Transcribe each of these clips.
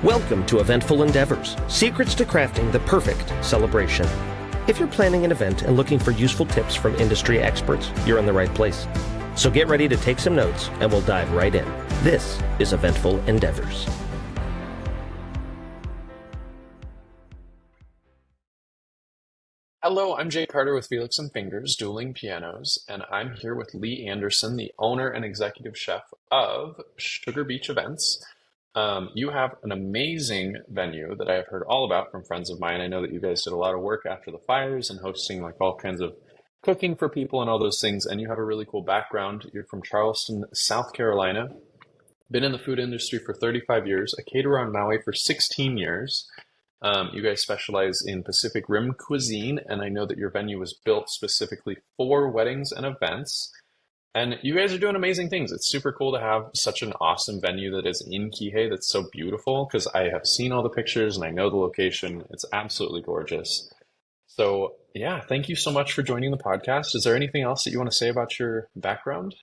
Welcome to Eventful Endeavors, secrets to crafting the perfect celebration. If you're planning an event and looking for useful tips from industry experts, you're in the right place. So get ready to take some notes and we'll dive right in. This is Eventful Endeavors. Hello, I'm Jay Carter with Felix and Fingers, Dueling Pianos, and I'm here with Lee Anderson, the owner and executive chef of Sugar Beach Events. You have an amazing venue that I have heard all about from friends of mine. I know that you guys did a lot of work after the fires and hosting like all kinds of cooking for people and all those things, and you have a really cool background. You're from Charleston, South Carolina, been in the food industry for 35 years, a caterer on Maui for 16 years. You guys specialize in Pacific Rim cuisine, and I know that your venue was built specifically for weddings and events. And you guys are doing amazing things. It's super cool to have such an awesome venue that is in Kihei that's so beautiful because I have seen all the pictures and I know the location. It's absolutely gorgeous. So, yeah, thank you so much for joining the podcast. Is there anything else that you want to say about your background?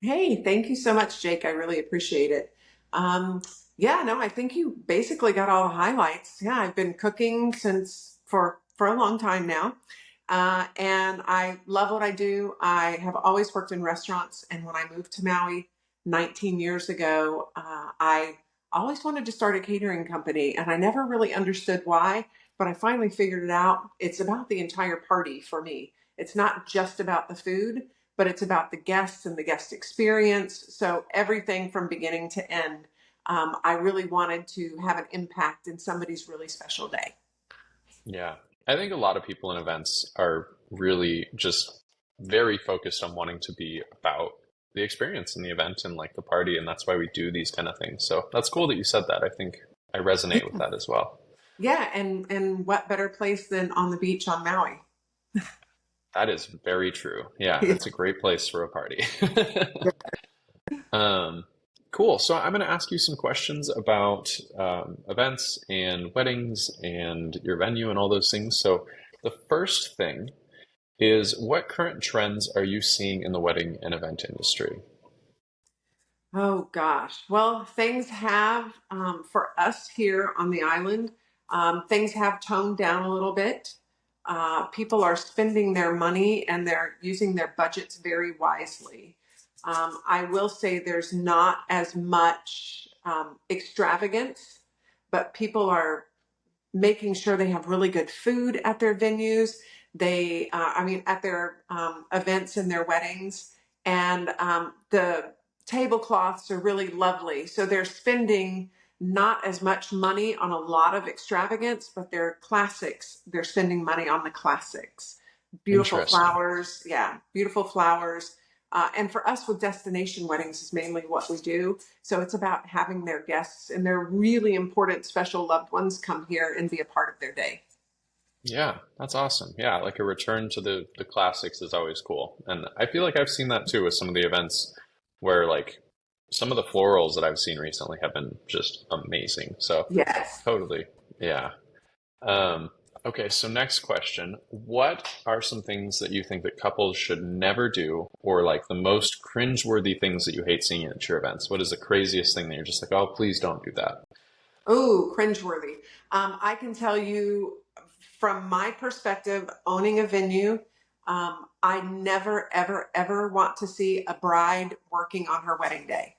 Hey, thank you so much, Jake. I really appreciate it. I think you basically got all the highlights. Yeah, I've been cooking since for a long time now. And I love what I do. I have always worked in restaurants, and when I moved to Maui 19 years ago, I always wanted to start a catering company, and I never really understood why, but I finally figured it out. It's about the entire party for me. It's not just about the food, but it's about the guests and the guest experience. So everything from beginning to end, I really wanted to have an impact in somebody's really special day. Yeah, I think a lot of people in events are really just very focused on wanting to be about the experience in the event and like the party, and that's why we do these kind of things. So that's cool that you said that. I think I resonate with that as well. Yeah, and what better place than on the beach on Maui? That is very true. Yeah, Yeah. it's a great place for a party. Um, cool. So I'm going to ask you some questions about events and weddings and your venue and all those things. So the first thing is what current trends are you seeing in the wedding and event industry? Oh gosh. Well, things have, for us here on the island, things have toned down a little bit. People are spending their money and they're using their budgets very wisely. I will say there's not as much extravagance, but people are making sure they have really good food at their venues. At their events and their weddings. And the tablecloths are really lovely. So they're spending not as much money on a lot of extravagance, but they're classics. They're spending money on the classics. Beautiful Interesting. flowers. Yeah, beautiful flowers. And for us with destination weddings is mainly what we do. So it's about having their guests and their really important special loved ones come here and be a part of their day. Yeah, that's awesome. Yeah, like a return to the classics is always cool. And I feel like I've seen that too with some of the events where like some of the florals that I've seen recently have been just amazing. So Yes. totally. Yeah. Um, okay, so next question. What are some things that you think that couples should never do, or like the most cringeworthy things that you hate seeing at your events? What is the craziest thing that you're just like, oh, please don't do that? Oh, cringeworthy. I can tell you from my perspective, owning a venue, I never, ever, ever want to see a bride working on her wedding day.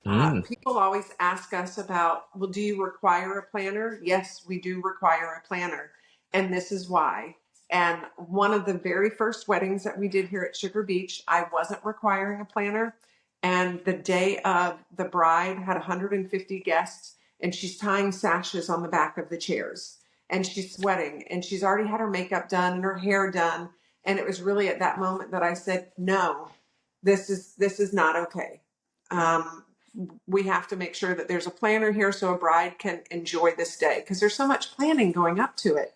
Mm, People always ask us about, well, do you require a planner? Yes, we do require a planner. And this is why. And one of the very first weddings that we did here at Sugar Beach, I wasn't requiring a planner. And the day of the bride had 150 guests, and she's tying sashes on the back of the chairs. And she's sweating, and she's already had her makeup done and her hair done. And it was really at that moment that I said, no, this is not okay. Um, we have to make sure that there's a planner here so a bride can enjoy this day because there's so much planning going up to it.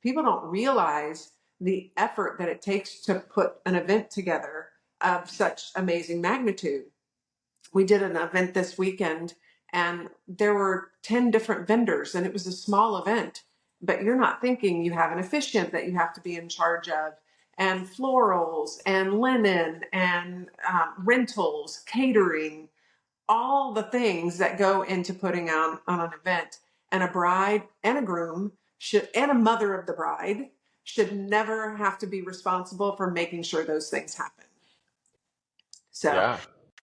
People don't realize the effort that it takes to put an event together of such amazing magnitude. We did an event this weekend and there were 10 different vendors and it was a small event, but you're not thinking you have an officiant that you have to be in charge of, and florals and linen and rentals, catering, all the things that go into putting on an event. And a bride and a groom should, and a mother of the bride should never have to be responsible for making sure those things happen. So, Yeah.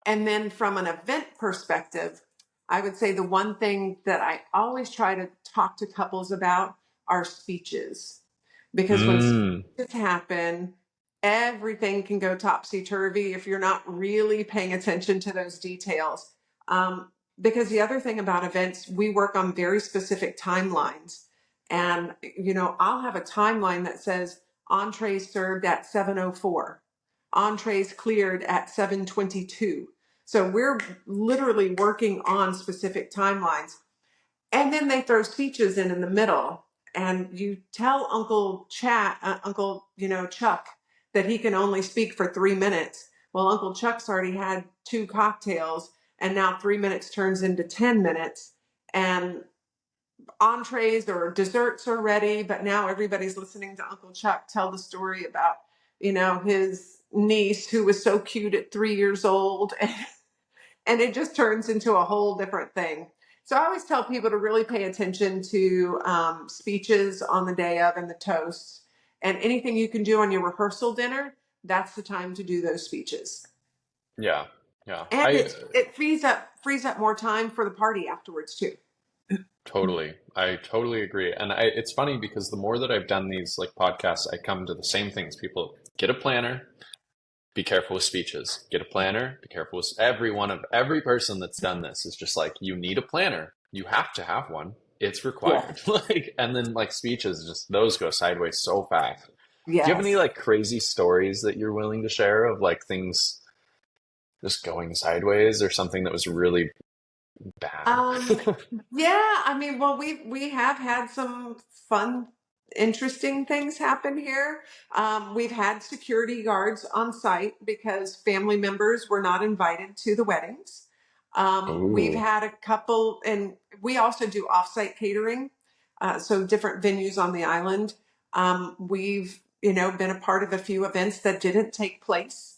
and then from an event perspective, I would say the one thing that I always try to talk to couples about are speeches. Because when Mm. speeches happen, everything can go topsy-turvy if you're not really paying attention to those details. Because the other thing about events, we work on very specific timelines. And, I'll have a timeline that says entrees served at 7:04, entrees cleared at 7:22. So we're literally working on specific timelines. And then they throw speeches in the middle. And you tell Uncle Chuck, that he can only speak for 3 minutes. Well, Uncle Chuck's already had 2 cocktails, and now 3 minutes turns into 10 minutes. And entrees or desserts are ready, but now everybody's listening to Uncle Chuck tell the story about, his niece who was so cute at 3 years old. And it just turns into a whole different thing. So I always tell people to really pay attention to speeches on the day of and the toasts, and anything you can do on your rehearsal dinner. That's the time to do those speeches, Yeah. Yeah. and it frees up more time for the party afterwards too. I totally agree. And it's funny because the more that I've done these like podcasts, I come to the same things. People get a planner, be careful with speeches. Get a planner, be careful with every person that's done this is just like, you need a planner. You have to have one. It's Yeah. required. And then like speeches, just those go sideways so fast. Do you have any Yes. like crazy stories that you're willing to share of like things just going sideways or something that was really bad? Um, yeah, I mean, well, we have had some fun, interesting things happen here. We've had security guards on site because family members were not invited to the weddings. We've Ooh. had a couple, and we also do offsite catering, so different venues on the island. We've, been a part of a few events that didn't take place.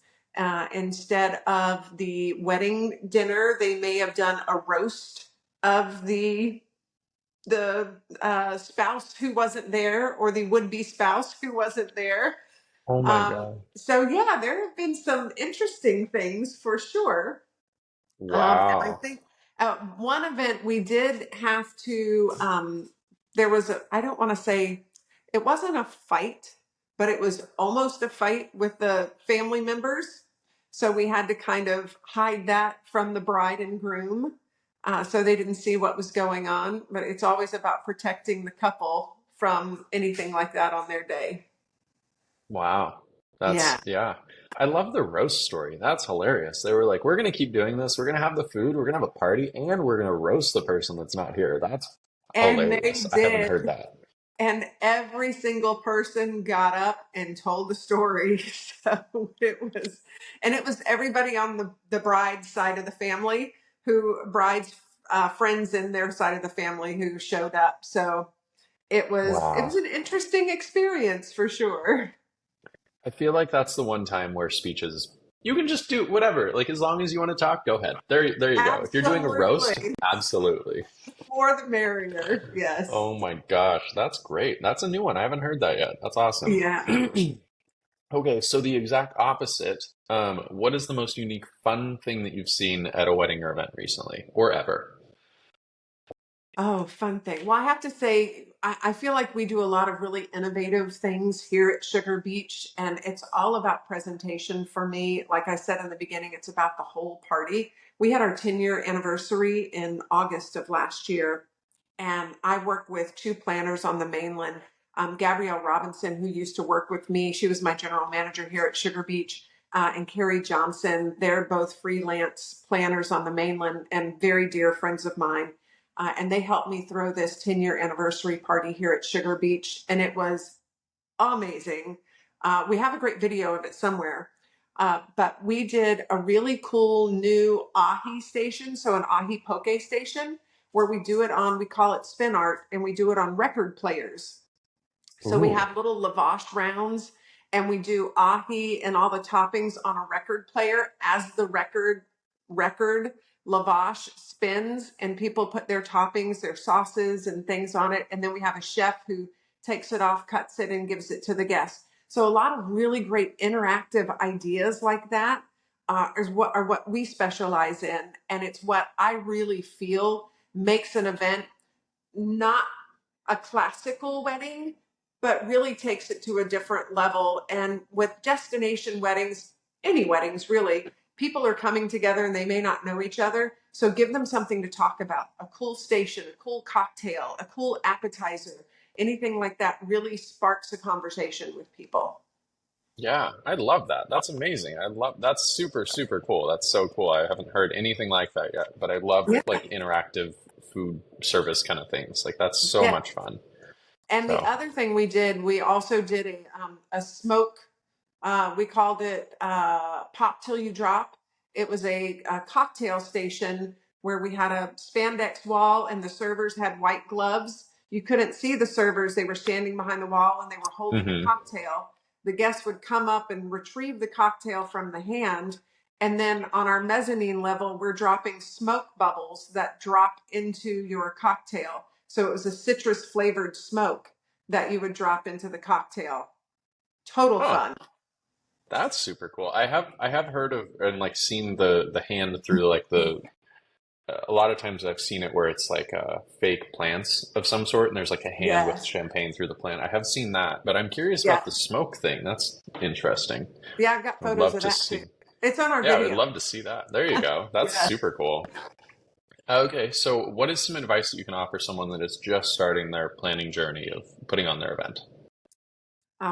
Instead of the wedding dinner, they may have done a roast of the spouse who wasn't there, or the would-be spouse who wasn't there. Oh my God. So yeah, there have been some interesting things for sure. And I Wow. think one event we did have to, there was I don't want to say it wasn't a fight, but it was almost a fight with the family members. So we had to kind of hide that from the bride and groom, so they didn't see what was going on. But it's always about protecting the couple from anything like that on their day. Wow. Yeah. Yeah. I love the roast story. That's hilarious. They were like, we're going to keep doing this. We're going to have the food. We're going to have a party and we're going to roast the person that's not here. That's And they hilarious. I haven't heard did. that. And every single person got up and told the story. So it was everybody on the bride's side of the family, bride's friends in their side of the family who showed up. So it was Wow. an interesting experience for sure. I feel like that's the one time where speeches, you can just do whatever. Like as long as you want to talk, go ahead. There you go. If you're doing a roast, Absolutely. absolutely. More the merrier. Yes. Oh my gosh, that's great. That's a new one. I haven't heard that yet. That's awesome. Yeah. Okay, so the exact opposite. What is the most unique, fun thing that you've seen at a wedding or event recently, or ever? Oh, fun thing. Well, I have to say, I feel like we do a lot of really innovative things here at Sugar Beach, and it's all about presentation for me. Like I said in the beginning, it's about the whole party. We had our 10-year anniversary in August of last year, and I work with 2 planners on the mainland. Gabrielle Robinson, who used to work with me, she was my general manager here at Sugar Beach, and Carrie Johnson. They're both freelance planners on the mainland and very dear friends of mine. And they helped me throw this 10-year anniversary party here at Sugar Beach, and it was amazing. We have a great video of it somewhere. But we did a really cool new ahi station, so an ahi poke station, where we call it spin art, and we do it on record players. So we Ooh, have little lavash rounds, and we do ahi and all the toppings on a record player as the record record lavash spins, and people put their toppings, their sauces and things on it. And then we have a chef who takes it off, cuts it, and gives it to the guests. So a lot of really great interactive ideas like that is what we specialize in. And it's what I really feel makes an event not a classical wedding, but really takes it to a different level. And with destination weddings, any weddings really, people are coming together and they may not know each other. So give them something to talk about, a cool station, a cool cocktail, a cool appetizer, anything like that really sparks a conversation with people. Yeah, I love that. That's amazing. I love that's super, super cool. That's so cool. I haven't heard anything like that yet, but I love Yeah. like interactive food service kind of things. Like that's so Yeah. much fun. And the So, other thing we did, we also did a smoke. We called it Pop Till You Drop. It was a cocktail station where we had a spandex wall and the servers had white gloves. You couldn't see the servers. They were standing behind the wall and they were holding a hmm. cocktail. The guests would come up and retrieve the cocktail from the hand. And then on our mezzanine level, we're dropping smoke bubbles that drop into your cocktail. So it was a citrus flavored smoke that you would drop into the cocktail. Total Oh, fun. that's super cool. I have heard of and like seen the hand through like the a lot of times I've seen it where it's like fake plants of some sort and there's like a hand with Yes. champagne through the plant. I have seen that, but I'm curious Yeah. about the smoke thing. That's interesting. Yeah, I've got I would photos love of to that too. see. It's on our Yeah, I would video. love to see that. There you go. That's Yes. super cool. Okay, so what is some advice that you can offer someone that is just starting their planning journey of putting on their event?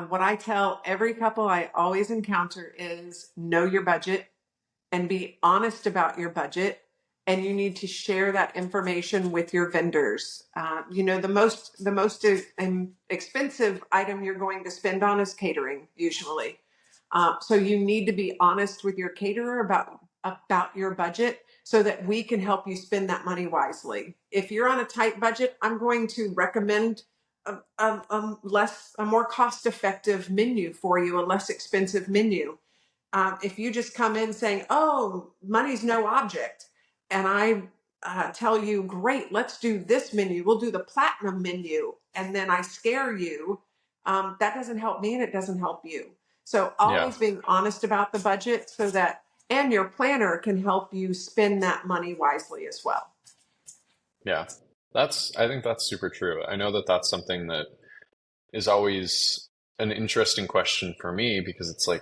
What I tell every couple I always encounter is know your budget and be honest about your budget. And you need to share that information with your vendors. The most expensive item you're going to spend on is catering, usually. So you need to be honest with your caterer about your budget so that we can help you spend that money wisely. If you're on a tight budget, I'm going to recommend a more cost effective menu for you, a less expensive menu. If you just come in saying, "Oh, money's no object," and I tell you, "Great, let's do this menu. We'll do the platinum menu," and then I scare you, that doesn't help me and it doesn't help you. So Yeah, always being honest about the budget so that, and your planner can help you spend that money wisely as well. yeah. I think that's super true. I know that that's something that is always an interesting question for me because it's like,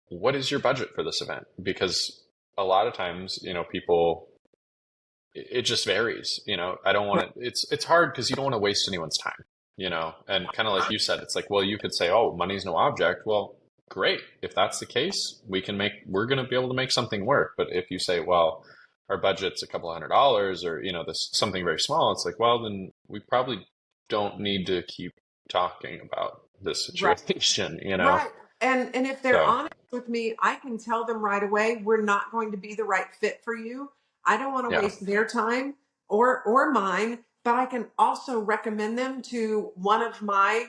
what is your budget for this event? Because a lot of times, people, it just varies, I don't want to, it's hard because you don't want to waste anyone's time, and kind of like you said, it's like, well, you could say, oh, money's no object. Well, great. If that's the case, we're going to be able to make something work. But if you say, well, our budget's a couple $100 or, this something very small, it's like, well, then we probably don't need to keep talking about this Right. situation, Right. And if they're So, honest with me, I can tell them right away, we're not going to be the right fit for you. I don't want to yeah, waste their time or mine, but I can also recommend them to one of my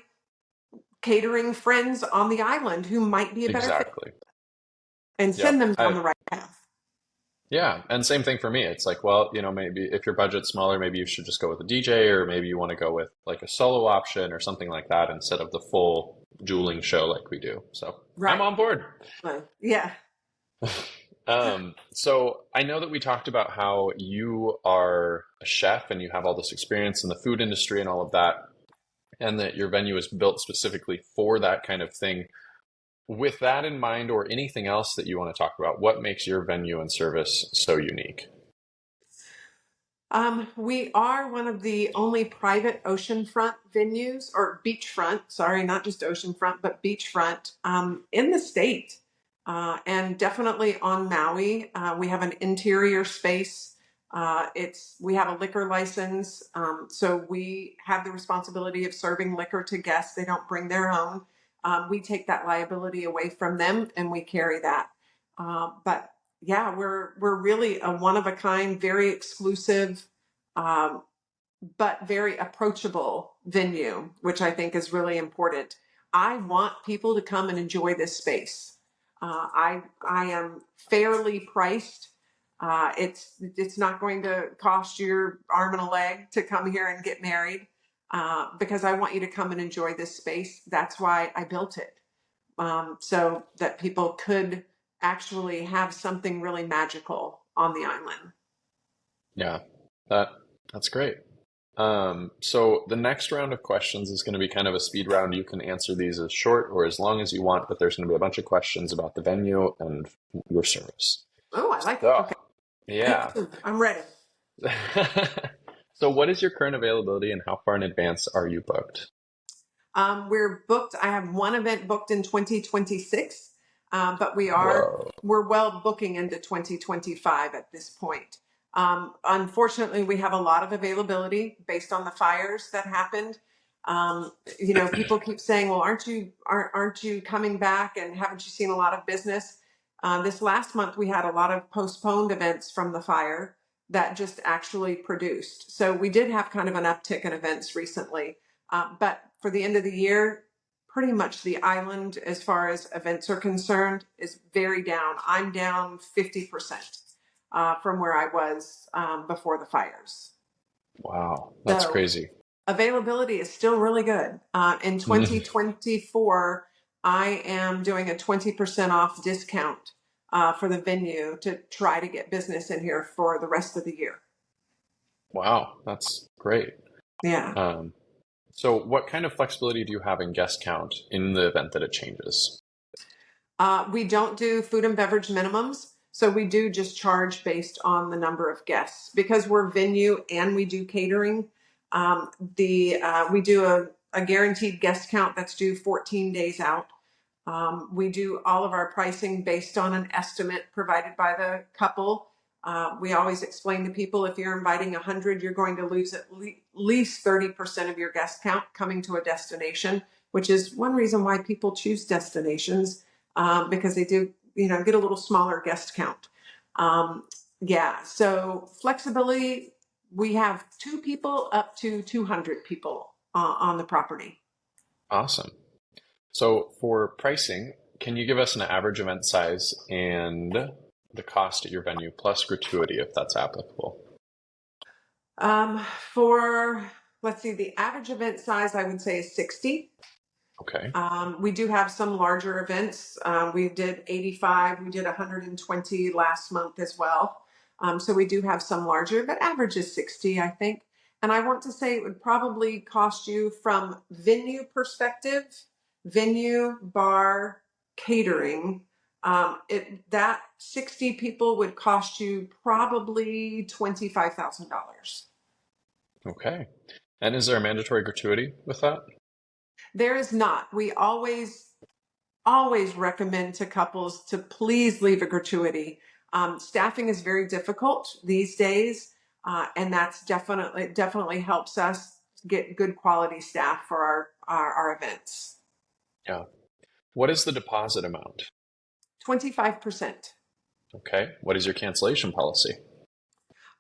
catering friends on the island who might be a better fit exactly. and Yep. send them down the right path. Yeah, and same thing for me. It's like, well, maybe if your budget's smaller, maybe you should just go with a DJ, or maybe you want to go with like a solo option or something like that instead of the full dueling show like we do. So I'm Right. on board. Yeah. So I know that we talked about how you are a chef and you have all this experience in the food industry and all of that, and that your venue is built specifically for that kind of thing. With that in mind, or anything else that you want to talk about, what makes your venue and service so unique? We are one of the only private oceanfront venues, or beachfront, sorry, not just oceanfront, but beachfront, in the state. And definitely on Maui. We have an interior space. We have a liquor license. So we have the responsibility of serving liquor to guests. They don't bring their own. We take that liability away from them and we carry that. But yeah, we're really a one of a kind, very exclusive, um, but very approachable venue, which I think is really important. I want people to come and enjoy this space. I am fairly priced. It's not going to cost you your arm and a leg to come here and get married, because I want you to come and enjoy this space. That's why I built it, so that people could actually have something really magical on the island. Yeah, that that's great. So the next round of questions is going to be kind of a speed round. You can answer these as short or as long as you want, but there's going to be a bunch of questions about the venue and your service. Oh, I like it. So, Okay. yeah. I'm ready. So what is your current availability and how far in advance are you booked? We're booked. I have one event booked in 2026, but Whoa. we're well booking into 2025 at this point. Unfortunately, we have a lot of availability based on the fires that happened. People keep saying, "Well, aren't you coming back? And haven't you seen a lot of business?" This last month, we had a lot of postponed events from the fire that just actually produced. So we did have kind of an uptick in events recently. But for the end of the year, pretty much the island, as far as events are concerned, is very down. I'm down 50% from where I was before the fires. Wow, that's So crazy. availability is still really good. In 2024, I am doing a 20% off discount for the venue to try to get business in here for the rest of the year. Wow, that's great. Yeah. Um, so what kind of flexibility do you have in guest count in the event that it changes? We don't do food and beverage minimums. So we do just charge based on the number of guests because we're venue and we do catering. We do a guaranteed guest count that's due 14 days out. We do all of our pricing based on an estimate provided by the couple. We always explain to people if you're inviting 100, you're going to lose at least 30% of your guest count coming to a destination, which is one reason why people choose destinations, because they do, get a little smaller guest count. Yeah, so flexibility, we have 2 people up to 200 people on the property. Awesome. So for pricing, can you give us an average event size and the cost at your venue plus gratuity if that's applicable? Um, for, let's see, the average event size I would say is 60. Okay. We do have some larger events. We did 85, we did 120 last month as well. So we do have some larger, but average is 60, I think. And I want to say it would probably cost you from venue perspective, venue, bar, catering. That 60 people would cost you probably $25,000. Okay. And is there a mandatory gratuity with that? There is not. We always recommend to couples to please leave a gratuity. Staffing is very difficult these days, and that's definitely helps us get good quality staff for our events. Yeah. What is the deposit amount? 25%. Okay. What is your cancellation policy?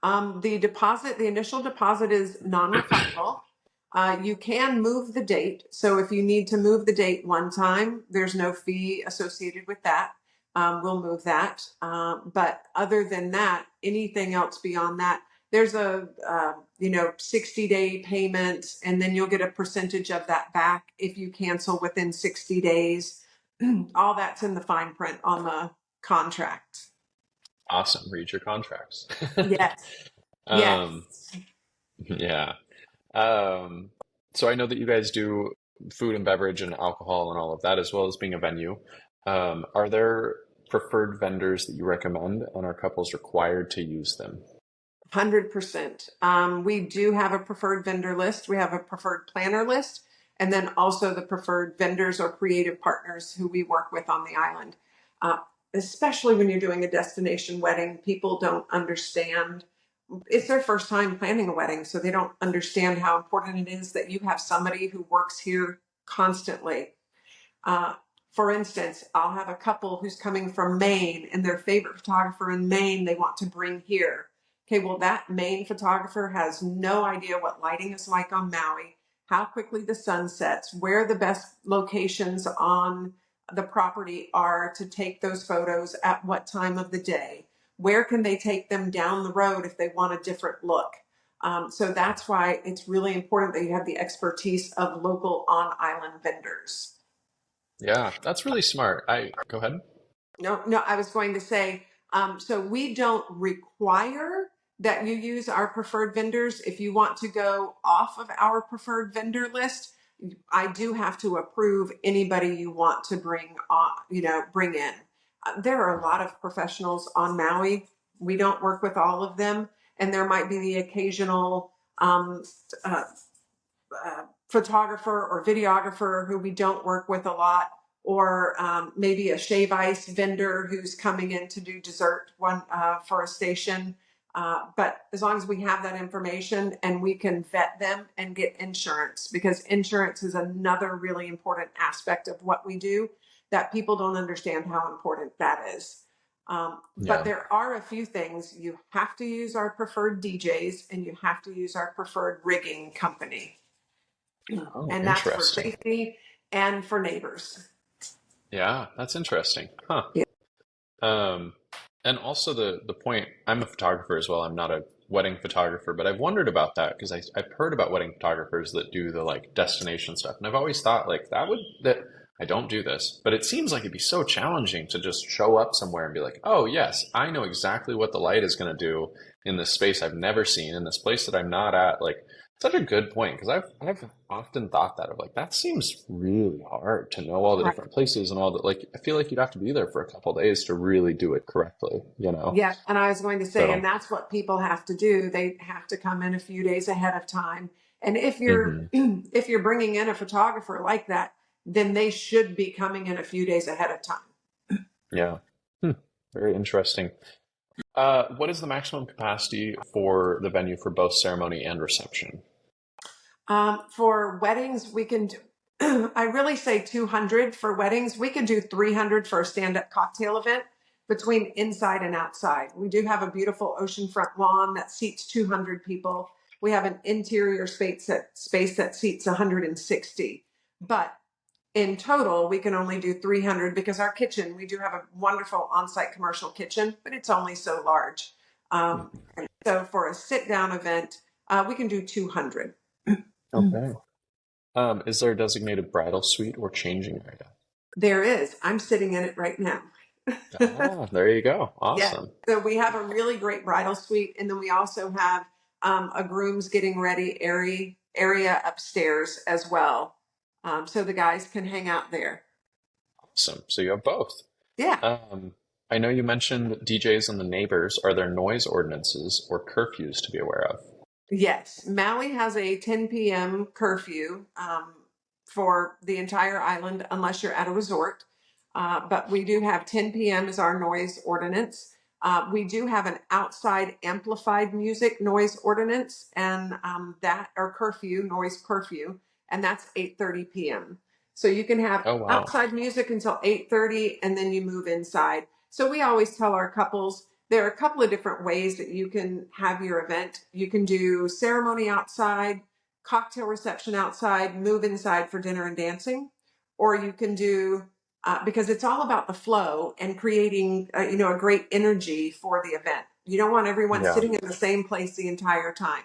The initial deposit is non-refundable. You can move the date. So if you need to move the date one time, there's no fee associated with that. We'll move that. But other than that, anything else beyond that, there's a 60-day payment, and then you'll get a percentage of that back if you cancel within 60 days. All that's in the fine print on the contract. Awesome. Read your contracts. Yes. Um, Yes. yeah. Um, so I know that you guys do food and beverage and alcohol and all of that, as well as being a venue. Are there preferred vendors that you recommend, and are couples required to use them? 100%. We do have a preferred vendor list. We have a preferred planner list, and then also the preferred vendors or creative partners who we work with on the island. Uh, Especially when you're doing a destination wedding, people don't understand. It's their first time planning a wedding, so they don't understand how important it is that you have somebody who works here constantly. Uh, for instance, I'll have a couple who's coming from Maine and their favorite photographer in Maine they want to bring here. Okay, well, that Maine photographer has no idea what lighting is like on Maui, how quickly the sun sets, where the best locations on the property are to take those photos at what time of the day, where can they take them down the road if they want a different look? So that's why it's really important that you have the expertise of local on-island vendors. Yeah, that's really smart. Go ahead. No, I was going to say, so we don't require that you use our preferred vendors. If you want to go off of our preferred vendor list, I do have to approve anybody you want to bring on, bring in. There are a lot of professionals on Maui. We don't work with all of them, and there might be the occasional uh, photographer or videographer who we don't work with a lot, or maybe a shave ice vendor who's coming in to do dessert one for a station. But as long as we have that information and we can vet them and get insurance, because insurance is another really important aspect of what we do that people don't understand how important that is. But Yeah. there are a few things. You have to use our preferred DJs and you have to use our preferred rigging company. Oh, And that's for interesting. safety and for neighbors. Yeah, that's interesting. Huh. Yeah. Um, and also the point, I'm a photographer as well. I'm not a wedding photographer, but I've wondered about that because I've heard about wedding photographers that do the like destination stuff. And I've always thought like that I don't do this, but it seems like it'd be so challenging to just show up somewhere and be like, oh yes, I know exactly what the light is going to do in this space I've never seen, in this place that I'm not at. Like such a good point because I've often thought that of like that seems really hard to know all the Right. different places and all that. Like I feel like you'd have to be there for a couple of days to really do it correctly, you know? Yeah. And I was going to say, and So, that's what people have to do. They have to come in a few days ahead of time. And if you're mhm, if you're bringing in a photographer like that, then they should be coming in a few days ahead of time. yeah. Hmm, very interesting. What is the maximum capacity for the venue for both ceremony and reception? For weddings, we can do, I really say 200 for weddings. We can do 300 for a stand-up cocktail event between inside and outside. We do have a beautiful oceanfront lawn that seats 200 people. We have an interior space that seats 160. But in total, we can only do 300 because our kitchen, we do have a wonderful on-site commercial kitchen, but it's only so large. And so for a sit-down event, we can do 200. Okay. Is there a designated bridal suite or changing area? There is. I'm sitting in it right now. Ah, there you go. Yeah. Awesome. So we have a really great bridal suite, and then we also have a groom's getting ready area upstairs as well, so the guys can hang out there. Awesome. So you have both. Yeah. Um, I know you mentioned DJs and the neighbors. Are there noise ordinances or curfews to be aware of? Yes. Maui has a 10 p.m. curfew for the entire island, unless you're at a resort. But we do have 10 p.m. as our noise ordinance. We do have an outside amplified music noise ordinance, and that or curfew, noise curfew, and that's 8:30 p.m. So you can have Oh, wow. outside music until 8:30, and then you move inside. So we always tell our couples there are a couple of different ways that you can have your event. You can do ceremony outside, cocktail reception outside, move inside for dinner and dancing, or you can do because it's all about the flow and creating a great energy for the event. You don't want everyone Yeah. sitting in the same place the entire time.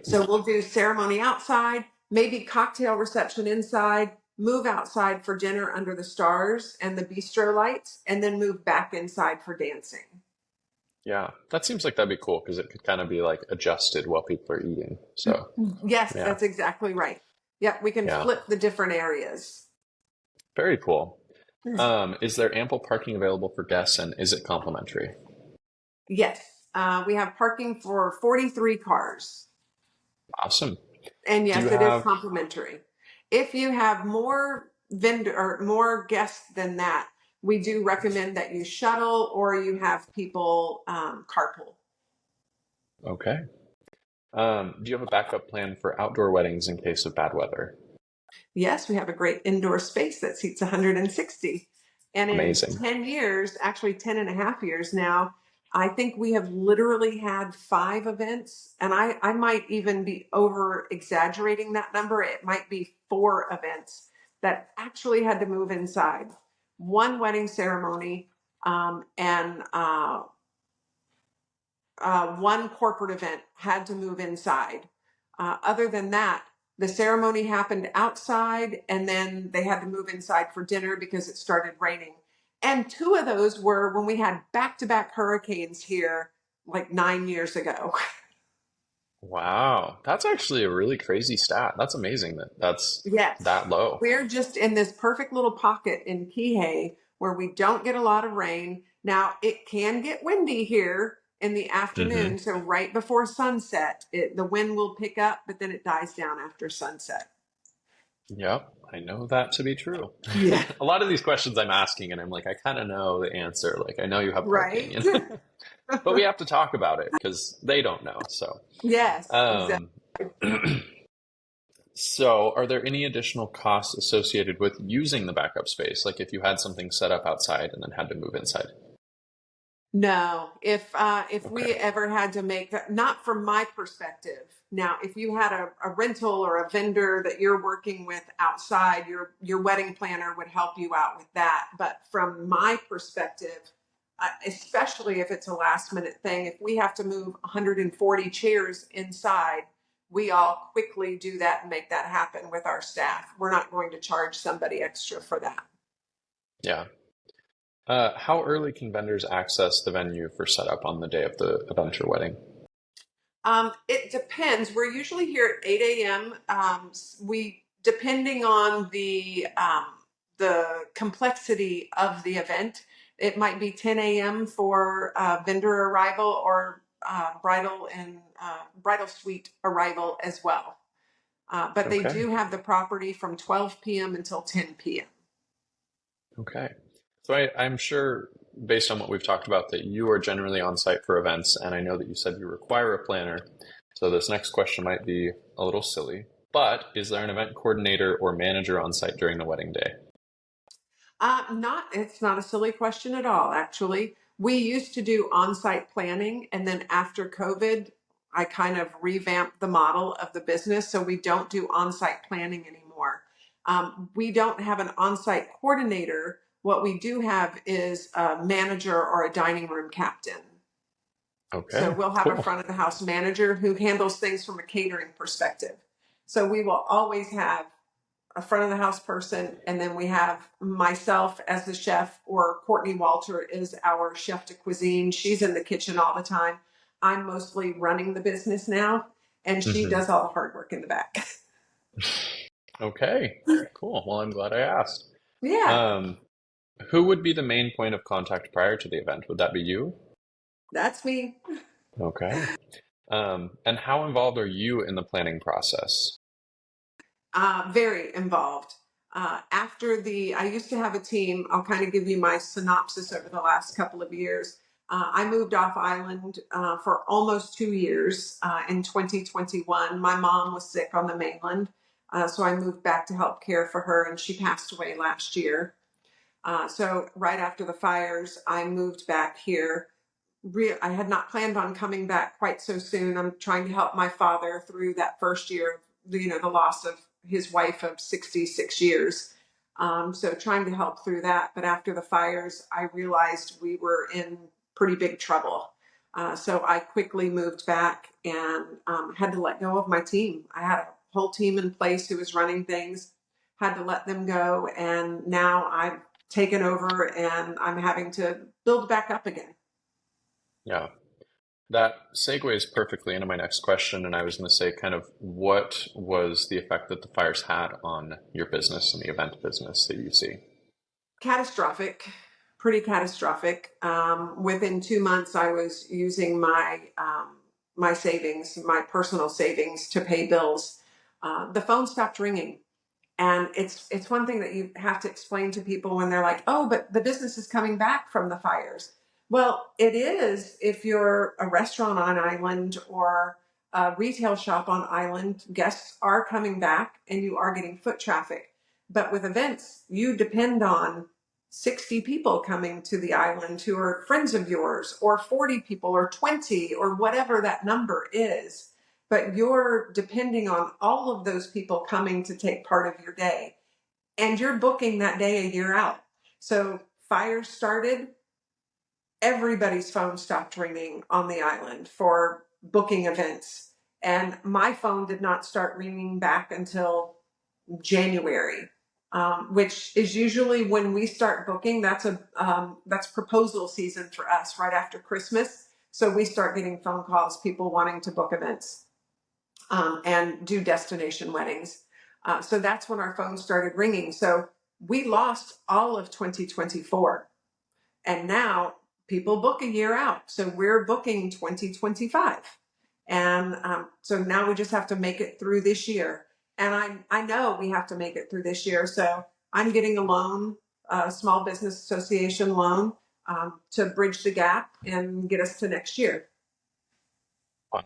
So we'll do ceremony outside, maybe cocktail reception inside, move outside for dinner under the stars and the bistro lights, and then move back inside for dancing. Yeah. That seems like that'd be cool because it could kind of be like adjusted while people are eating. So, Yes, yeah. that's exactly right. Yep, we can Yeah. flip the different areas. Very cool. Is there ample parking available for guests and is it complimentary? Yes, we have parking for 43 cars. Awesome. And Do you yes, it is have, complimentary. If you have more vendor or more guests than that, we do recommend that you shuttle or you have people carpool. okay. Do you have a backup plan for outdoor weddings in case of bad weather? Yes, we have a great indoor space that seats 160. And in Amazing. 10 years, actually 10 and a half years now, I think we have literally had 5 events. And I might even be over exaggerating that number. It might be 4 events that actually had to move inside. One wedding ceremony and one corporate event had to move inside. Other than that, the ceremony happened outside, and then they had to move inside for dinner because it started raining. And two of those were when we had back-to-back hurricanes here like 9 years ago. Wow. That's actually a really crazy stat. That's amazing that that's Yes. that low. We're just in this perfect little pocket in Kihei where we don't get a lot of rain. Now, it can get windy here in the afternoon. Hmm. So right before sunset, the wind will pick up, but then it dies down after sunset. Yep, I know that to be true. Yeah. A lot of these questions I'm asking, and I'm like, I kind of know the answer. Like, I know you have parking, Right? you know? But we have to talk about it because they don't know. So, Yes, exactly. um, so are there any additional costs associated with using the backup space? Like if you had something set up outside and then had to move inside? No, if Okay. we ever had to make that, not from my perspective. Now, if you had a rental or a vendor that you're working with outside, your wedding planner would help you out with that. But from my perspective, especially if it's a last minute thing, if we have to move 140 chairs inside, we all quickly do that and make that happen with our staff. We're not going to charge somebody extra for that. Yeah. How early can vendors access the venue for setup on the day of the event or wedding? It depends. We're usually here at 8 a.m. We, depending on the complexity of the event, it might be 10 a.m. for vendor arrival or bridal suite arrival as well. But they Okay. do have the property from 12 p.m. until 10 p.m. Okay. So I'm sure, based on what we've talked about, that you are generally on site for events, and I know that you said you require a planner. So this next question might be a little silly, but is there an event coordinator or manager on site during the wedding day? It's not a silly question at all, actually. We used to do on-site planning, and then after COVID, I kind of revamped the model of the business, so we don't do on-site planning anymore. We don't have an on-site coordinator. What we do have is a manager or a dining room captain. So Okay, we'll have a cool. front of the house manager who handles things from a catering perspective. So we will always have a front of the house person, and then we have myself as the chef, or Courtney Walter is our chef de cuisine. She's in the kitchen all the time. I'm mostly running the business now, and she Hmm. does all the hard work in the back. Okay, cool. Well, I'm glad I asked. Yeah, Um, who would be the main point of contact prior to the event? Would that be you? that's me. Okay. And how involved are you in the planning process? Very involved. I used to have a team. I'll kind of give you my synopsis over the last couple of years. I moved off island for almost 2 years in 2021. My mom was sick on the mainland, so I moved back to help care for her, and she passed away last year. So right after the fires, I moved back here. I had not planned on coming back quite so soon. I'm trying to help my father through that first year, the loss of his wife of 66 years. So trying to help through that. But after the fires, I realized we were in pretty big trouble. So I quickly moved back and had to let go of my team. I had a whole team in place who was running things, had to let them go. And now I've taken over and I'm having to build back up again. Yeah. That segues perfectly into my next question, and I was going to say, kind of, what was the effect that the fires had on your business and the event business that you see? Catastrophic, pretty catastrophic. Within 2 months, I was using my savings, my personal savings, to pay bills. The phone stopped ringing. And it's one thing that you have to explain to people when they're like, "Oh, but the business is coming back from the fires." Well, it is if you're a restaurant on island or a retail shop on island. Guests are coming back, and you are getting foot traffic. But with events, you depend on 60 people coming to the island who are friends of yours, or 40 people, or 20, or whatever that number is, but you're depending on all of those people coming to take part of your day, and you're booking that day a year out. So fires started, everybody's phone stopped ringing on the island for booking events. And my phone did not start ringing back until January, which is usually when we start booking. That's proposal season for us right after Christmas. So we start getting phone calls, people wanting to book events and do destination weddings. So that's when our phones started ringing. So we lost all of 2024. And now people book a year out. So we're booking 2025. And so now we just have to make it through this year. And I know we have to make it through this year. So I'm getting a loan, a small business association loan, to bridge the gap and get us to next year. Wow.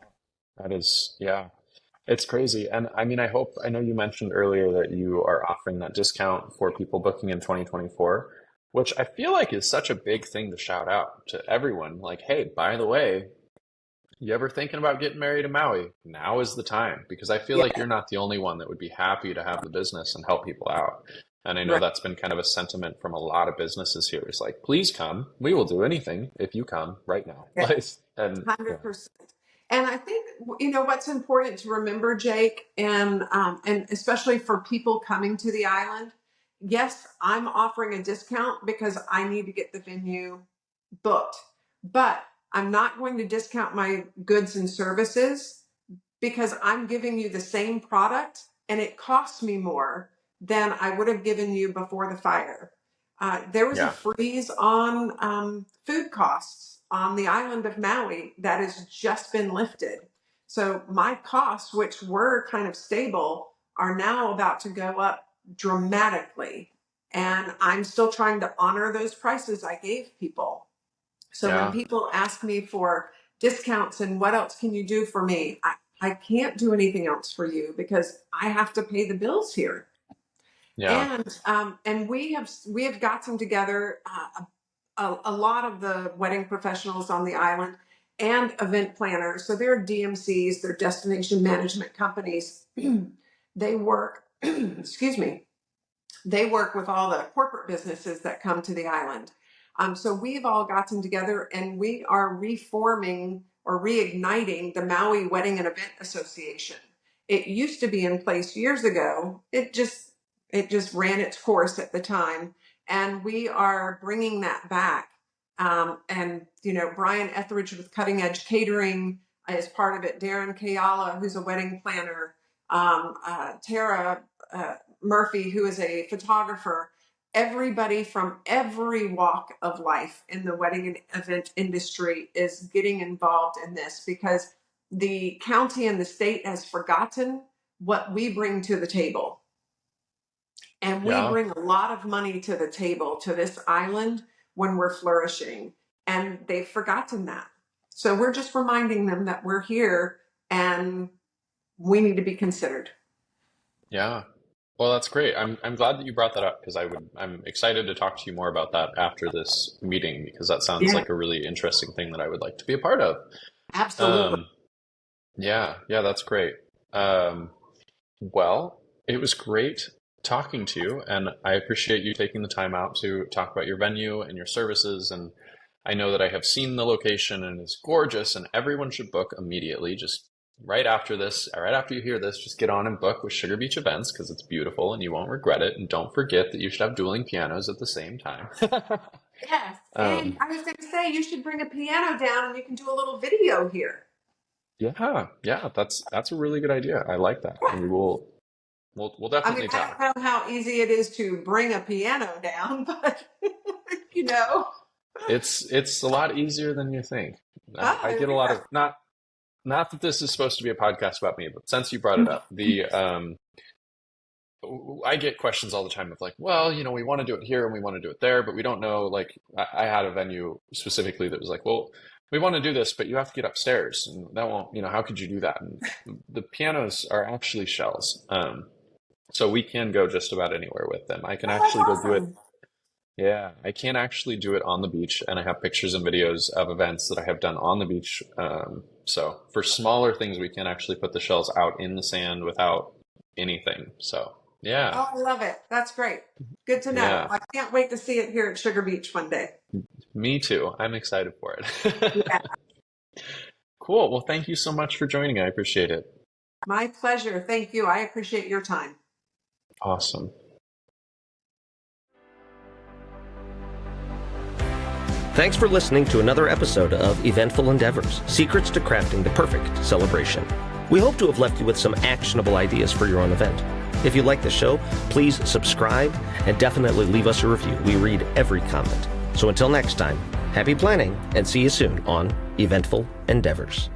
That is, yeah, it's crazy. And I mean, I know you mentioned earlier that you are offering that discount for people booking in 2024, which I feel like is such a big thing to shout out to everyone. Like, hey, by the way, you ever thinking about getting married in Maui? Now is the time, because I feel like Yeah, you're not the only one that would be happy to have the business and help people out. And I know right. that's been kind of a sentiment from a lot of businesses here. It's like, please come. We will do anything if you come right now. Like, Yes, and yeah, 100%. And I think what's important to remember, Jake, and especially for people coming to the island. Yes, I'm offering a discount because I need to get the venue booked, but I'm not going to discount my goods and services because I'm giving you the same product and it costs me more than I would have given you before the fire. There was a yeah, freeze on food costs on the island of Maui that has just been lifted. So my costs, which were kind of stable, are now about to go up dramatically. And I'm still trying to honor those prices I gave people. So when yeah, people ask me for discounts and what else can you do for me, I can't do anything else for you because I have to pay the bills here. yeah, And we have gotten together a lot of the wedding professionals on the island and event planners. So they're DMCs, they're destination management companies. They work, excuse me, they work with all the corporate businesses that come to the island. So we've all gotten together and we are reforming or reigniting the Maui Wedding and Event Association. It used to be in place years ago. It just ran its course at the time, and we are bringing that back. And Brian Etheridge with Cutting Edge Catering is part of it. Darren Kayala, who's a wedding planner. Tara Murphy, who is a photographer. Everybody from every walk of life in the wedding and event industry is getting involved in this because the county and the state has forgotten what we bring to the table. And we yeah, bring a lot of money to the table, to this island, when we're flourishing. And they've forgotten that. So we're just reminding them that we're here and we need to be considered. yeah. Well, that's great. I'm glad that you brought that up because I'm excited to talk to you more about that after this meeting because that sounds Yeah, like a really interesting thing that I would like to be a part of. absolutely. Um, yeah, yeah, that's great. Um, well, it was great talking to you, and I appreciate you taking the time out to talk about your venue and your services. And I know that I have seen the location and it's gorgeous, and everyone should book immediately. Just right after this, or right after you hear this, just get on and book with Sugar Beach Events because it's beautiful and you won't regret it. And don't forget that you should have dueling pianos at the same time. Yes. And Um, I was going to say, you should bring a piano down and you can do a little video here. yeah, yeah, that's a really good idea. I like that. Yeah. We'll I mean, definitely I talk. don't know how easy it is to bring a piano down, but you know. It's a lot easier than you think. I get a lot Yeah. of not that this is supposed to be a podcast about me, but since you brought it up, the I get questions all the time of like, well, we want to do it here and we want to do it there, but we don't know. Like, I had a venue specifically that was like, well, we want to do this, but you have to get upstairs, and that won't, how could you do that? And the pianos are actually shells, so we can go just about anywhere with them. I can Oh, that's actually go do it. awesome. Yeah, I can actually do it on the beach, and I have pictures and videos of events that I have done on the beach. So for smaller things, we can actually put the shells out in the sand without anything. So yeah, Oh, I love it. That's great. Good to know. yeah, I can't wait to see it here at Sugar Beach one day. Me too. I'm excited for it. Yeah, Cool. Well, thank you so much for joining. I appreciate it. my pleasure. Thank you. I appreciate your time. Awesome. Thanks for listening to another episode of Eventful Endeavors, Secrets to Crafting the Perfect Celebration. We hope to have left you with some actionable ideas for your own event. If you like the show, please subscribe and definitely leave us a review. We read every comment. So until next time, happy planning and see you soon on Eventful Endeavors.